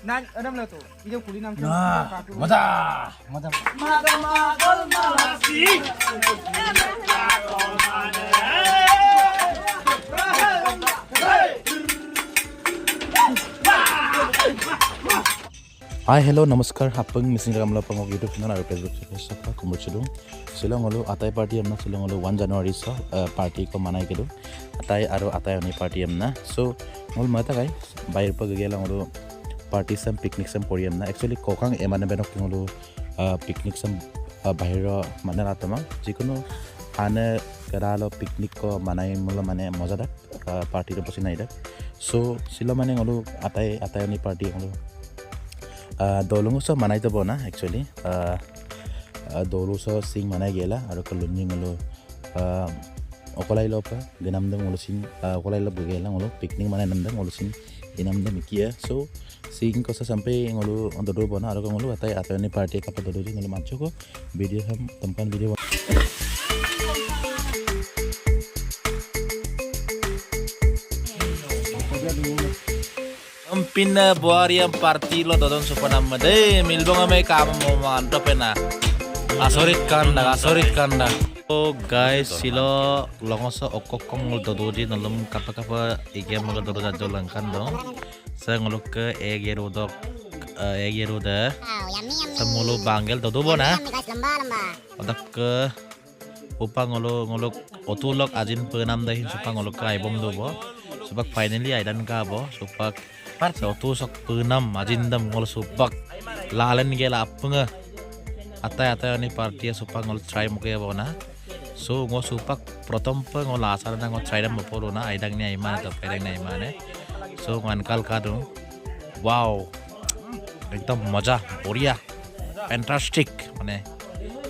Nan adam lah tu. Ijo kuli nam tu. Mata, mata. Mata magol malasi. Hi, hello, namaskar. Hapeng missing ramla pangok YouTube channel aru Facebook channel sapa kumurchidung. Silong olu atai party amna silong olu 1 January so party ko manai kedu. Atai aru atai oni party amna. So ngol mata kai bair pa gela olu party sam picnic sam pori amna. Actually kokang emane benok olu picnic sam bahira manala tamang. Jikono ane keralo picnic ko manai mulo mane moza dak party ro posinai dak. So silo mane olu atai oni party olu dolungu so manai to bona actually dolu so sing manai gela aru kalunni ngolo okolai lopa genam dam ngolo sing okolai lop gela ngolo picnic manai nam dam ngolo sing inam dam ikia so sing ko sa sampai ngolo dodo bona aru ngolo atai ni party ka dodo ngolo mancho ko video ham tempan video Pinna buariam party lo dodon supanam made milbong ame kam mo mantap na asorit kanda oh guys silo longoso okokong ngol dodoji nalum kapa ige mo dodo jajolan kando sa ngolok ke egero da samulu bangel dodo bona odak ke upang ngolok otulok ajin penam dahin supang ngolok kai bom dobo supak finally aidan ka bo supak so tu sok penam ajindam ngol supak lalen gela apunga atai ni party supak ngol try mo kaya bona so ngol supak protom pa ngol asar na ngol try dam porona aidang ni aiman to pedang ni aiman so ngankal kadu wow ekdom maja boria fantastic mane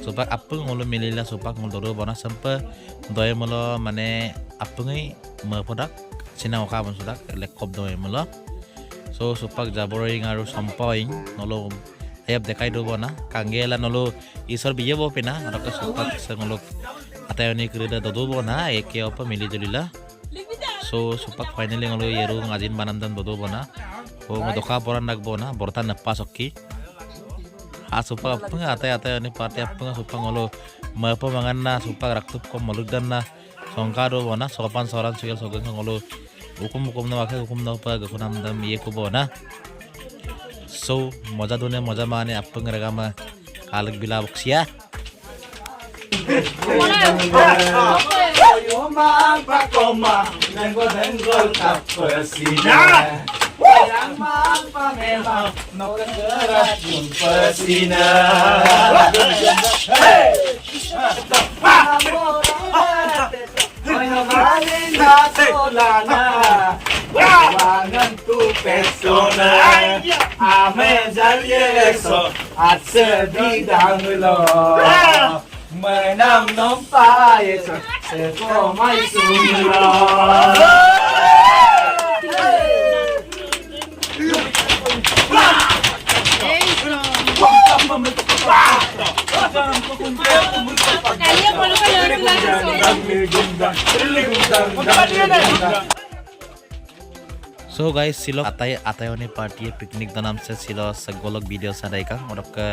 supak apung ngol milila supak ngol dodo bona sampai doy molo mane apungai me produk sina ka bon sudak lekop doy molo so supak jaboring aru sampoing nolo ayap dekai do bona kangela nolo isor biye bo pina araka supak sangolok atayoni krida dodo bona eke opa mili julila so supak finally ngolo yeru ngajin banandan dodo bona o ngodoka boran nak bona bortan napasokki supak apanga atayoni party apanga supak ngolo mapa manganna supak raktup ko malugdanna songkado bona sopan soran sigal sogan ngolo hukum na wakil hukum na pa gakunam dam iye ko bona so moja dune moja mane apeng ragama kalag bila buksia yang memang nokan gerak pun pesina Wangan tu persona ame jalyeso at sedidang lo menam nompai seko mai sumlo So guys silo atayoni party picnic danam se silo sagolok video sadai kang orok ke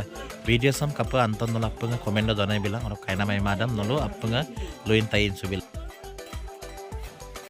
video sam kapa anton nolak penga komendo donai bilang orok kaina mai madam nolo apenga loin tain subil